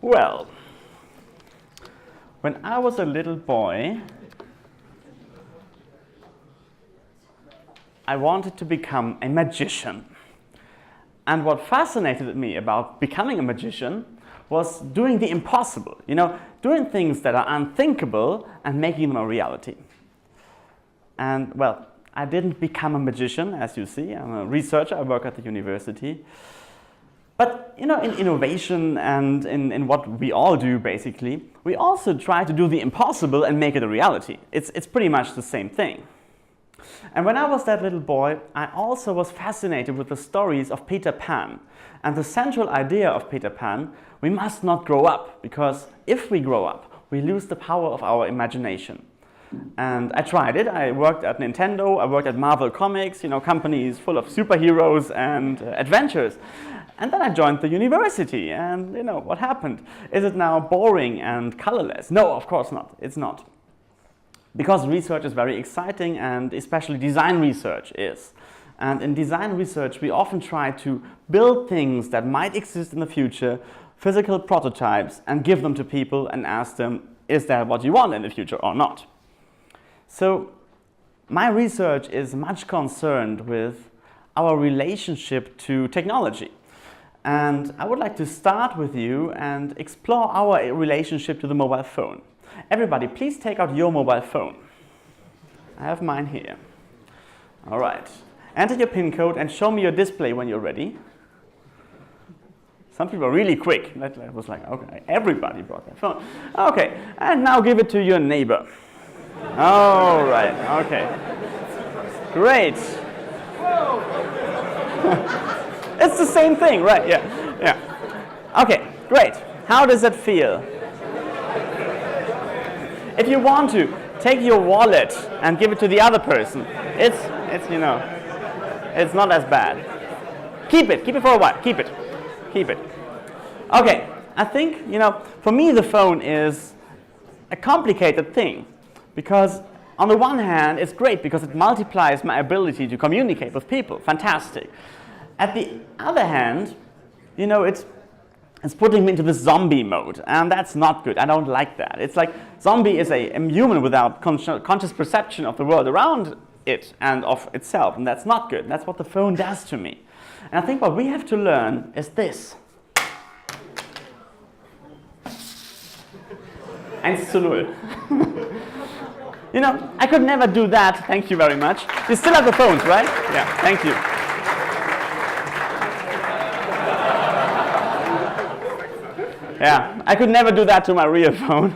Well, when I was a little boy, I wanted to become a magician. And what fascinated me about becoming a magician was doing the impossible, doing things that are unthinkable and making them a reality. And well, I didn't become a magician, as you see. I'm a researcher, I work at the university. But in innovation and in what we all do, basically, we also try to do the impossible and make it a reality. It's pretty much the same thing. And when I was that little boy, I also was fascinated with the stories of Peter Pan. And the central idea of Peter Pan, we must not grow up, because if we grow up, we lose the power of our imagination. And I tried it. I worked at Nintendo, I worked at Marvel Comics, companies full of superheroes and adventures. And then I joined the university, and what happened? Is it now boring and colorless? No, of course not. It's not. Because research is very exciting, and especially design research is. And in design research, we often try to build things that might exist in the future, physical prototypes, and give them to people and ask them, is that what you want in the future or not? So my research is much concerned with our relationship to technology. And I would like to start with you and explore our relationship to the mobile phone. Everybody, please take out your mobile phone. I have mine here. All right. Enter your PIN code and show me your display when you're ready. Some people are really quick. That was like, okay, everybody brought their phone. Okay, and now give it to your neighbor. All right, okay. Great. It's the same thing, right? Yeah. Okay, great. How does that feel? If you want to, take your wallet and give it to the other person. It's not as bad. Keep it for a while. Keep it. Okay, I think, for me the phone is a complicated thing, because on the one hand, it's great because it multiplies my ability to communicate with people. Fantastic. At the other hand, it's putting me into this zombie mode, and that's not good. I don't like that. It's like zombie is a human without conscious perception of the world around it and of itself, and that's not good. That's what the phone does to me. And I think what we have to learn is this. 1:0. I could never do that. Thank you very much. You still have the phones, right? Yeah, thank you. Yeah, I could never do that to my real phone.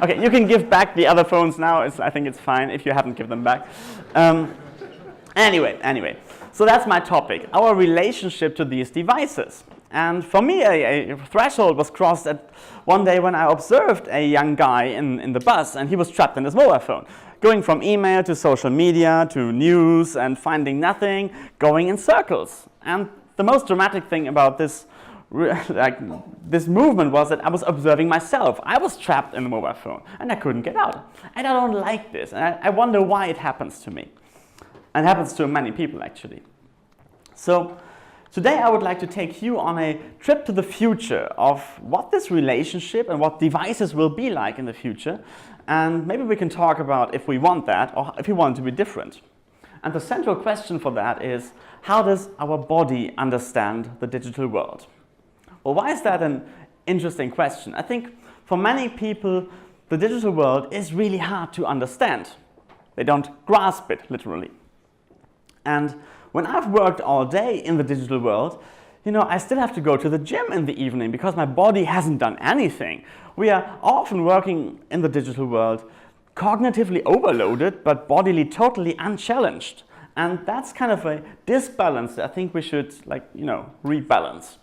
Okay, you can give back the other phones now. I think it's fine if you haven't given them back. Anyway, so that's my topic, our relationship to these devices. And for me, a threshold was crossed at one day when I observed a young guy in the bus, and he was trapped in his mobile phone, going from email to social media to news and finding nothing, going in circles. And the most dramatic thing about this movement was that I was observing myself. I was trapped in the mobile phone, and I couldn't get out. And I don't like this, and I wonder why it happens to me. And it happens to many people, actually. So today I would like to take you on a trip to the future of what this relationship and what devices will be like in the future. And maybe we can talk about if we want that or if we want it to be different. And the central question for that is, how does our body understand the digital world? Well, why is that an interesting question? I think for many people, the digital world is really hard to understand. They don't grasp it, literally. And when I've worked all day in the digital world, I still have to go to the gym in the evening because my body hasn't done anything. We are often working in the digital world cognitively overloaded, but bodily totally unchallenged. And that's kind of a disbalance that I think we should, rebalance.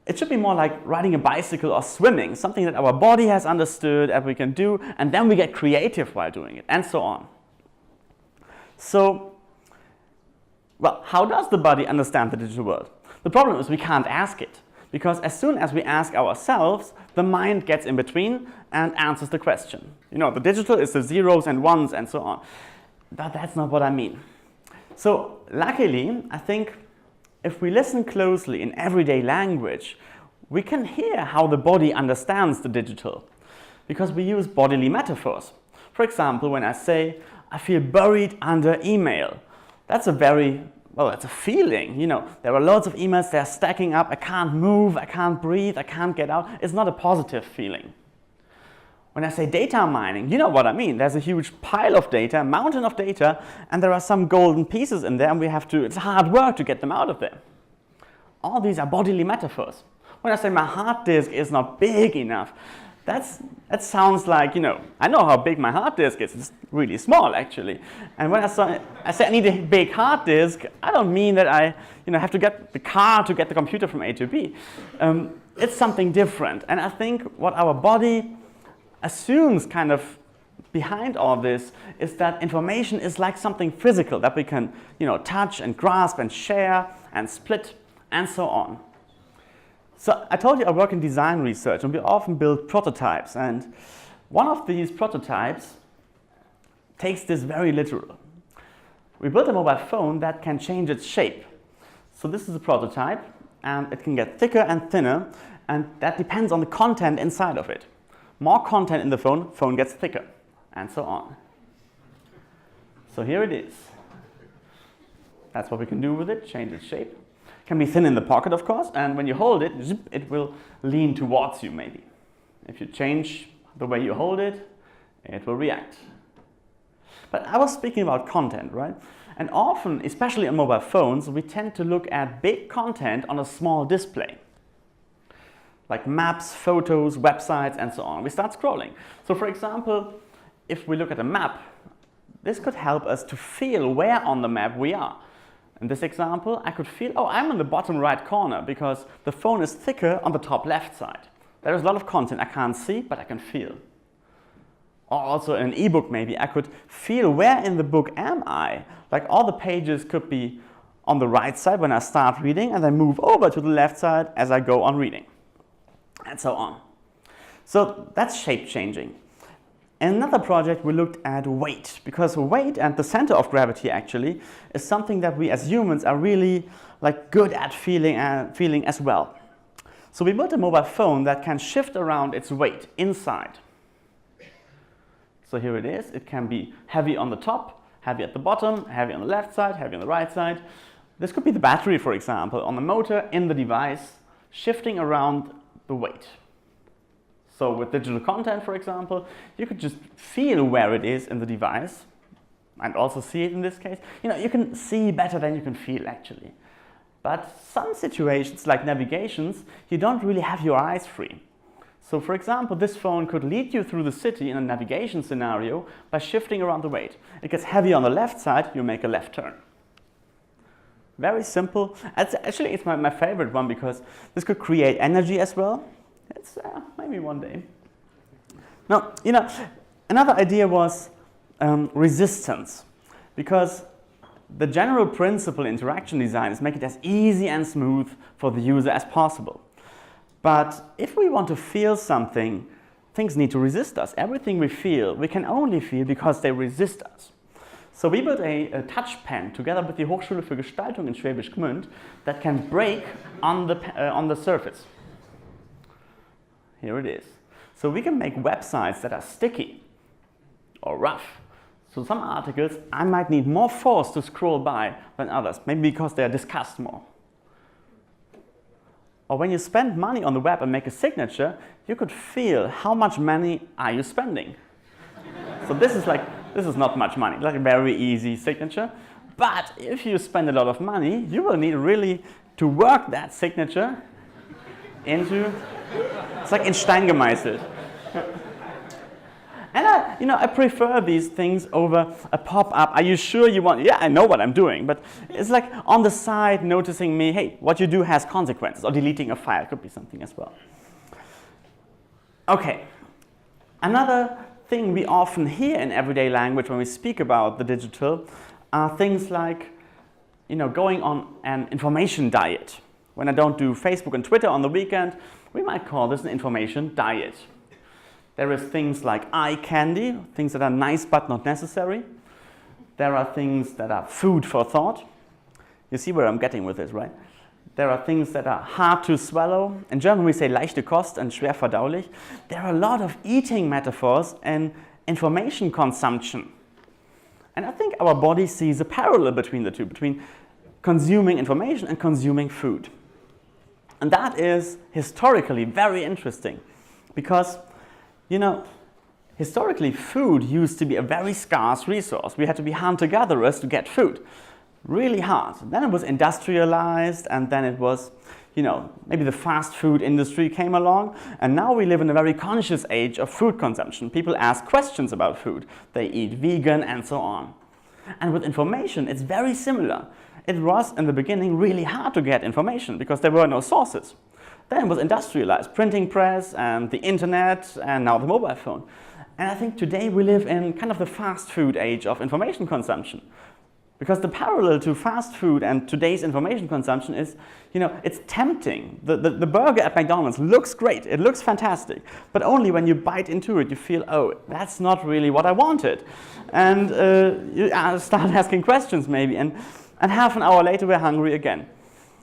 It should be more like riding a bicycle or swimming, something that our body has understood and we can do, and then we get creative while doing it, and so on. So, well, how does the body understand the digital world? The problem is we can't ask it, because as soon as we ask ourselves, the mind gets in between and answers the question. The digital is the zeros and ones and so on. But that's not what I mean. So, luckily, I think if we listen closely in everyday language, we can hear how the body understands the digital because we use bodily metaphors. For example, when I say, I feel buried under email, that's a feeling. You know, there are loads of emails, they're stacking up, I can't move, I can't breathe, I can't get out. It's not a positive feeling. When I say data mining, you know what I mean. There's a huge pile of data, a mountain of data, and there are some golden pieces in there, and it's hard work to get them out of there. All these are bodily metaphors. When I say my hard disk is not big enough, that sounds like, you know, I know how big my hard disk is. It's really small, actually. And when I say I need a big hard disk, I don't mean that I, you know, have to get the car to get the computer from A to B. It's something different. And I think what our body assumes kind of behind all this is that information is like something physical that we can, you know, touch and grasp and share and split and so on. So I told you I work in design research, and we often build prototypes, and one of these prototypes takes this very literal. We built a mobile phone that can change its shape. So this is a prototype, and it can get thicker and thinner, and that depends on the content inside of it. More content in the phone gets thicker, and so on. So here it is. That's what we can do with it, change its shape. It can be thin in the pocket, of course, and when you hold it, it will lean towards you maybe. If you change the way you hold it, it will react. But I was speaking about content, right? And often, especially on mobile phones, we tend to look at big content on a small display, like maps, photos, websites, and so on. We start scrolling. So for example, if we look at a map, this could help us to feel where on the map we are. In this example, I could feel, oh, I'm in the bottom right corner because the phone is thicker on the top left side. There is a lot of content I can't see, but I can feel. Or also in an ebook maybe, I could feel where in the book am I. Like all the pages could be on the right side when I start reading, and then move over to the left side as I go on reading, and so on. So that's shape changing. In another project, we looked at weight, because weight and the center of gravity actually is something that we as humans are really good at feeling as well. So we built a mobile phone that can shift around its weight inside. So here it is. It can be heavy on the top, heavy at the bottom, heavy on the left side, heavy on the right side. This could be the battery, for example, on the motor in the device, shifting around the weight. So with digital content, for example, you could just feel where it is in the device and also see it in this case. You know, you can see better than you can feel actually. But some situations like navigations, you don't really have your eyes free. So for example, this phone could lead you through the city in a navigation scenario by shifting around the weight. It gets heavy on the left side, you make a left turn. Very simple. Actually, it's my favorite one because this could create energy as well. It's maybe one day. Now, you know, another idea was resistance, because the general principle in interaction design is make it as easy and smooth for the user as possible. But if we want to feel something, things need to resist us. Everything we feel, we can only feel because they resist us. So we built a touch pen together with the Hochschule für Gestaltung in Schwäbisch Gmünd that can break on the surface. Here it is. So we can make websites that are sticky or rough. So some articles I might need more force to scroll by than others, maybe because they are discussed more. Or when you spend money on the web and make a signature, you could feel how much money are you spending. So this is not much money, like a very easy signature. But if you spend a lot of money, you will need really to work that signature into, it's like in Stein gemeißelt. And I prefer these things over a pop-up. Are you sure you want? Yeah, I know what I'm doing, but it's like on the side noticing me, hey, what you do has consequences, or deleting a file could be something as well. Okay, another thing we often hear in everyday language when we speak about the digital are things like, going on an information diet. When I don't do Facebook and Twitter on the weekend, we might call this an information diet. There is things like eye candy, things that are nice but not necessary. There are things that are food for thought. You see where I'm getting with this, right? There are things that are hard to swallow. In German we say leichte Kost and schwer verdaulich. There are a lot of eating metaphors and information consumption. And I think our body sees a parallel between the two, between consuming information and consuming food. And that is historically very interesting because, historically food used to be a very scarce resource. We had to be hunter-gatherers to get food. Really hard. Then it was industrialized, and then it was, maybe the fast food industry came along, and now we live in a very conscious age of food consumption. People ask questions about food. They eat vegan and so on. And with information, it's very similar. It was, in the beginning, really hard to get information because there were no sources. Then it was industrialized, printing press and the internet and now the mobile phone. And I think today we live in kind of the fast food age of information consumption. Because the parallel to fast food and today's information consumption is, it's tempting. The burger at McDonald's looks great, it looks fantastic, but only when you bite into it you feel, oh, that's not really what I wanted. And you start asking questions maybe, and half an hour later we're hungry again.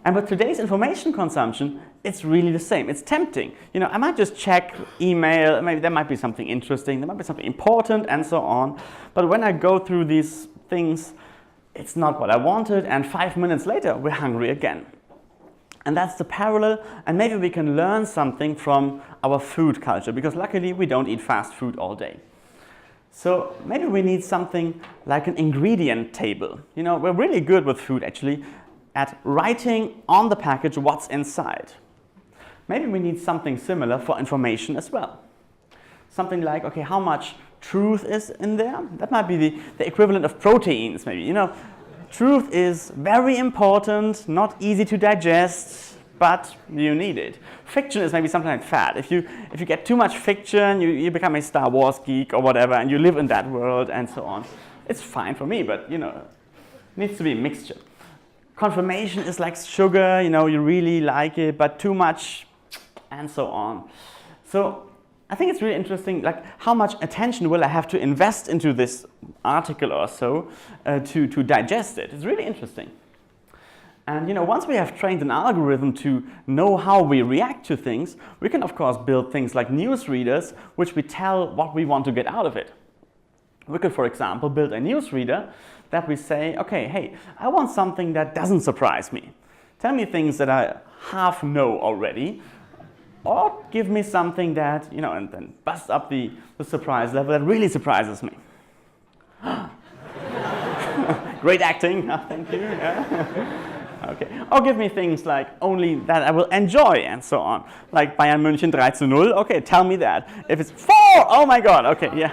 And with today's information consumption, it's really the same. It's tempting. I might just check email, maybe there might be something interesting, there might be something important and so on. But when I go through these things, it's not what I wanted, and 5 minutes later, we're hungry again. And that's the parallel, and maybe we can learn something from our food culture, because luckily we don't eat fast food all day. So maybe we need something like an ingredient table. We're really good with food, actually, at writing on the package what's inside. Maybe we need something similar for information as well. Something like, okay, how much truth is in there? That might be the equivalent of proteins, maybe. Truth is very important, not easy to digest, but you need it. Fiction is maybe something like fat. If you get too much fiction, you become a Star Wars geek or whatever, and you live in that world and so on. It's fine for me, but it needs to be a mixture. Confirmation is like sugar, you really like it, but too much, and so on. So I think it's really interesting, like how much attention will I have to invest into this article or so to digest it. It's really interesting. And once we have trained an algorithm to know how we react to things, we can of course build things like news readers, which we tell what we want to get out of it. We could, for example, build a news reader that we say, okay, hey, I want something that doesn't surprise me. Tell me things that I half know already. Or give me something that, and then bust up the surprise level that really surprises me. Great acting, thank you. Yeah. Okay. Or give me things like only that I will enjoy and so on. Like Bayern München 3-0, okay, tell me that. If it's 4, oh my god, okay, yeah.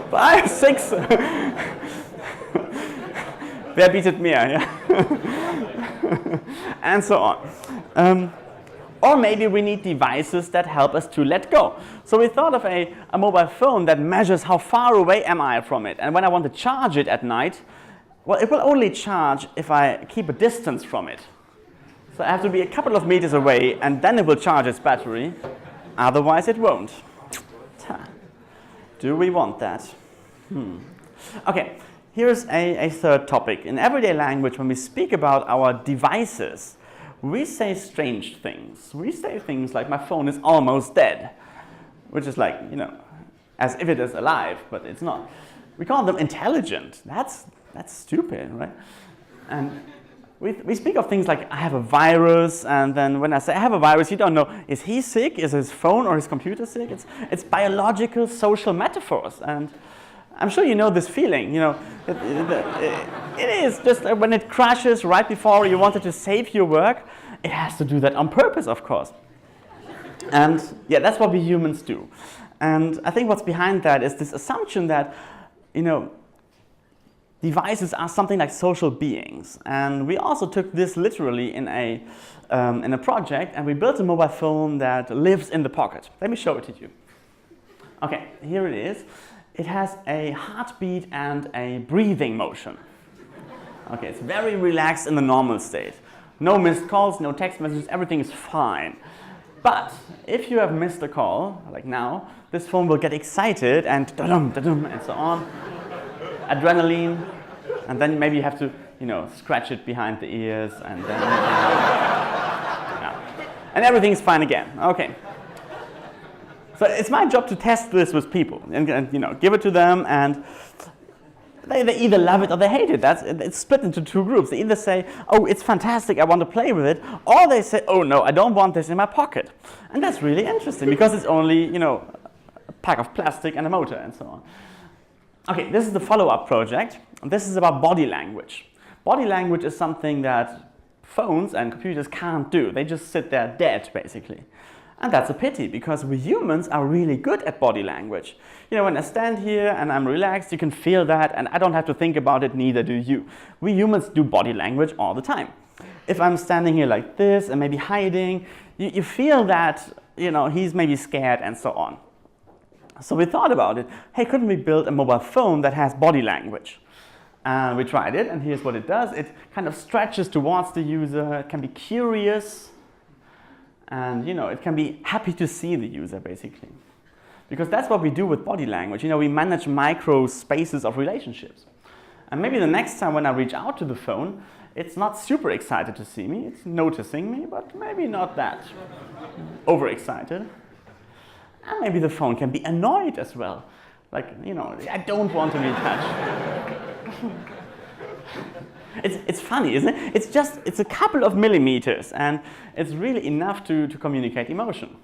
5, 6. Wer bietet mehr, yeah. And so on. Or maybe we need devices that help us to let go. So we thought of a mobile phone that measures how far away am I from it. And when I want to charge it at night, well, it will only charge if I keep a distance from it. So I have to be a couple of meters away, and then it will charge its battery. Otherwise, it won't. Do we want that? Okay, here's a third topic. In everyday language, when we speak about our devices, we say strange things. We say things like, my phone is almost dead, which is like, as if it is alive, but it's not. We call them intelligent. That's stupid, right? And we speak of things like, I have a virus, and then when I say I have a virus, you don't know, is he sick? Is his phone or his computer sick? It's biological, social metaphors, and I'm sure you know this feeling, it is just when it crashes right before you wanted to save your work, it has to do that on purpose, of course. And yeah, that's what we humans do. And I think what's behind that is this assumption that, devices are something like social beings. And we also took this literally in a project, and we built a mobile phone that lives in the pocket. Let me show it to you. Okay, here it is. It has a heartbeat and a breathing motion. Okay, it's very relaxed in the normal state. No missed calls, no text messages, everything is fine. But if you have missed a call, like now, this phone will get excited and da-dum, da-dum, and so on. Adrenaline, and then maybe you have to scratch it behind the ears, and then, yeah. And everything's fine again. Okay. So it's my job to test this with people and give it to them, and they either love it or they hate it. It's split into two groups. They either say, oh, it's fantastic, I want to play with it, or they say, oh no, I don't want this in my pocket. And that's really interesting because it's only, a pack of plastic and a motor and so on. Okay, this is the follow-up project. This is about body language. Body language is something that phones and computers can't do. They just sit there dead, basically. And that's a pity, because we humans are really good at body language. When I stand here and I'm relaxed, you can feel that, and I don't have to think about it, neither do you. We humans do body language all the time. If I'm standing here like this and maybe hiding, you feel that, he's maybe scared and so on. So we thought about it. Hey, couldn't we build a mobile phone that has body language? And we tried it, and here's what it does. It kind of stretches towards the user. It can be curious. And it can be happy to see the user, basically. Because that's what we do with body language. We manage micro spaces of relationships. And maybe the next time when I reach out to the phone, it's not super excited to see me. It's noticing me, but maybe not that overexcited. And maybe the phone can be annoyed as well. Like, I don't want to be touched. It's funny, isn't it? It's a couple of millimeters, and it's really enough to communicate emotion.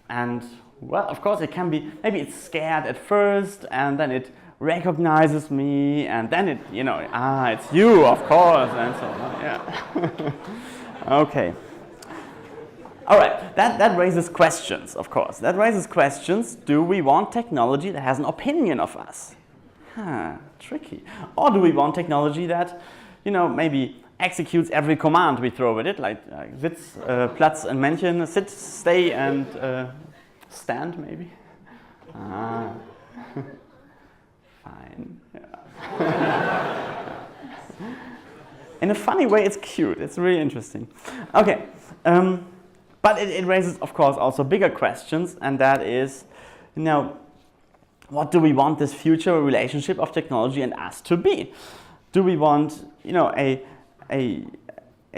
And, well, of course, it can be, maybe it's scared at first, and then it recognizes me, and then it, it's you, of course, and so on. Yeah. Okay. All right, that raises questions, of course. That raises questions. Do we want technology that has an opinion of us? Tricky. Or do we want technology that, maybe executes every command we throw at it, like sitz, Platz and Männchen, sit, stay, and stand, maybe? Fine. Yeah. In a funny way, it's cute. It's really interesting. Okay. But it raises, of course, also bigger questions, and that is, what do we want this future relationship of technology and us to be? Do we want, a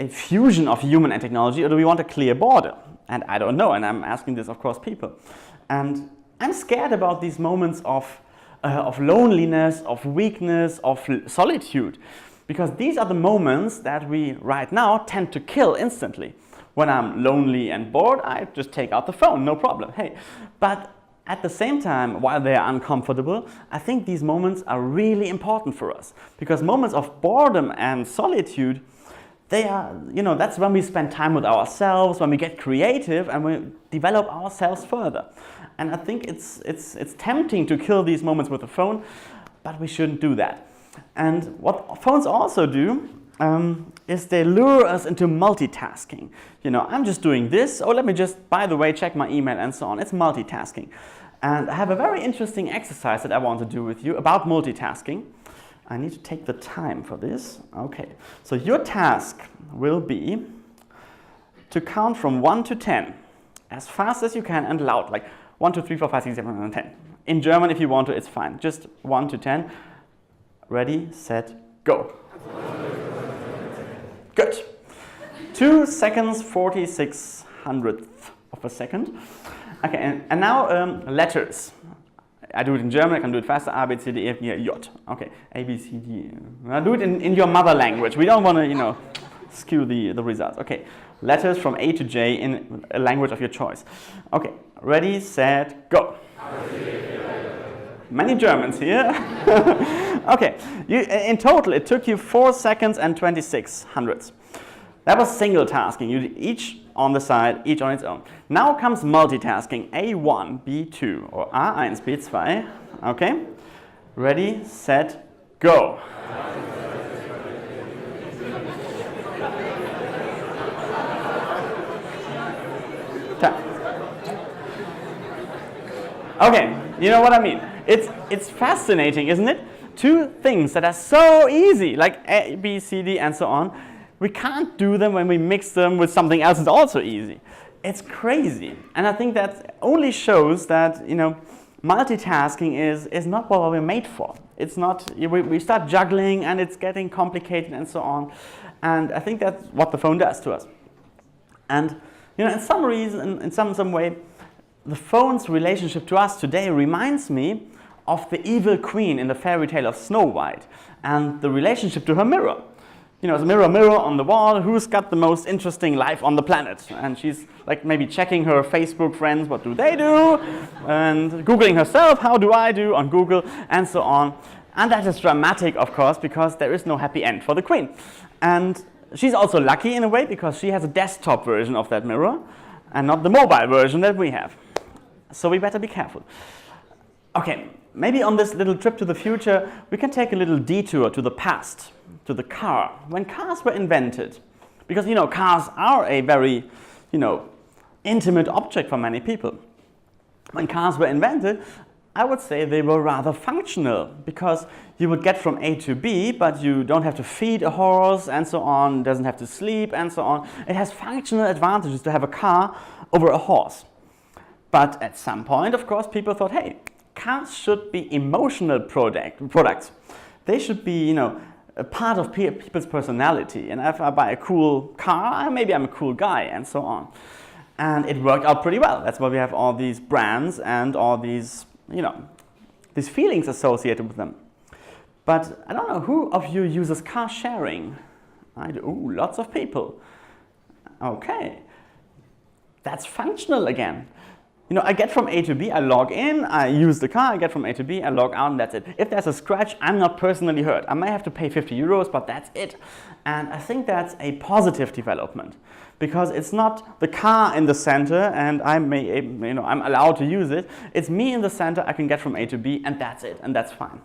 fusion of human and technology, or do we want a clear border? And I don't know, and I'm asking this, of course, people. And I'm scared about these moments of loneliness, of weakness, of solitude, because these are the moments that we, right now, tend to kill instantly. When I'm lonely and bored, I just take out the phone, no problem. Hey, but at the same time, while they are uncomfortable, I think these moments are really important for us, because moments of boredom and solitude, they are, that's when we spend time with ourselves, when we get creative and we develop ourselves further. And I think it's tempting to kill these moments with the phone, but we shouldn't do that. And what phones also do is they lure us into multitasking. I'm just doing this, or let me just, by the way, check my email and so on. It's multitasking. And I have a very interesting exercise that I want to do with you about multitasking. I need to take the time for this. Okay, so your task will be to count from 1 to 10 as fast as you can and loud, like 1, 2, 3, 4, 5, 6, 7, 8, 10. In German, if you want to, it's fine. Just 1 to 10. Ready, set, go. Good. 2 seconds, 46 hundredths of a second. Okay, and now letters. I do it in German, I can do it faster. A, B, C, D, E, F, G, J. Okay, A, B, C, D. I do it in your mother language. We don't want to, skew the results. Okay, letters from A to J in a language of your choice. Okay, ready, set, go. Many Germans here. Okay, in total it took you 4 seconds and 26 hundredths. That was single tasking. You did each on the side, each on its own. Now comes multitasking. A1, B2 or A1, B2. Okay, ready, set, go. Okay, you know what I mean. It's fascinating, isn't it? Two things that are so easy, like A, B, C, D, and so on. We can't do them when we mix them with something else that's also easy. It's crazy. And I think that only shows that, multitasking is not what we're made for. It's not, we start juggling and it's getting complicated and so on. And I think that's what the phone does to us. And in some reason, in some way, the phone's relationship to us today reminds me of the evil queen in the fairy tale of Snow White and the relationship to her mirror. It's mirror, mirror on the wall, who's got the most interesting life on the planet? And she's like maybe checking her Facebook friends, what do they do? And Googling herself, how do I do on Google, and so on. And that is dramatic, of course, because there is no happy end for the queen. And she's also lucky in a way because she has a desktop version of that mirror and not the mobile version that we have. So we better be careful. Okay, maybe on this little trip to the future, we can take a little detour to the past, to the car. When cars were invented, because cars are a very, intimate object for many people. When cars were invented, I would say they were rather functional because you would get from A to B, but you don't have to feed a horse and so on, doesn't have to sleep and so on. It has functional advantages to have a car over a horse. But at some point, of course, people thought, hey, cars should be emotional products. They should be, a part of people's personality. And if I buy a cool car, maybe I'm a cool guy and so on. And it worked out pretty well. That's why we have all these brands and all these, these feelings associated with them. But I don't know, who of you uses car sharing? I do. Ooh, lots of people. Okay. That's functional again. I get from A to B, I log in, I use the car, I get from A to B, I log out, and that's it. If there's a scratch, I'm not personally hurt. I may have to pay 50 euros, but that's it. And I think that's a positive development because it's not the car in the center and I'm allowed to use it. It's me in the center, I can get from A to B, and that's it, and that's fine.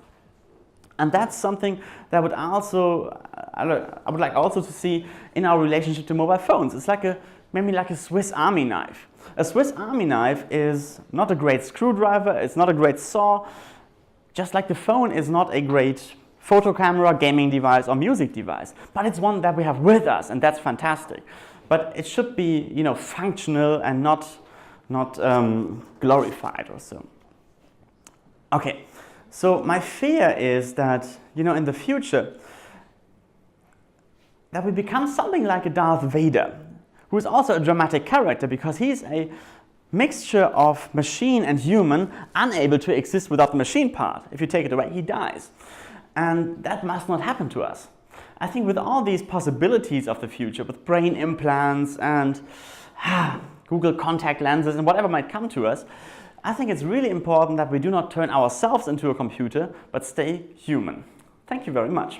And that's something that I would like also to see in our relationship to mobile phones. It's maybe like a Swiss Army knife. A Swiss Army knife is not a great screwdriver, it's not a great saw, just like the phone is not a great photo camera, gaming device, or music device. But it's one that we have with us, and that's fantastic. But it should be, functional and not glorified or so. Okay, so my fear is that, in the future, that we become something like a Darth Vader, who is also a dramatic character because he's a mixture of machine and human, unable to exist without the machine part. If you take it away, he dies. And that must not happen to us. I think with all these possibilities of the future, with brain implants and Google contact lenses and whatever might come to us, I think it's really important that we do not turn ourselves into a computer, but stay human. Thank you very much.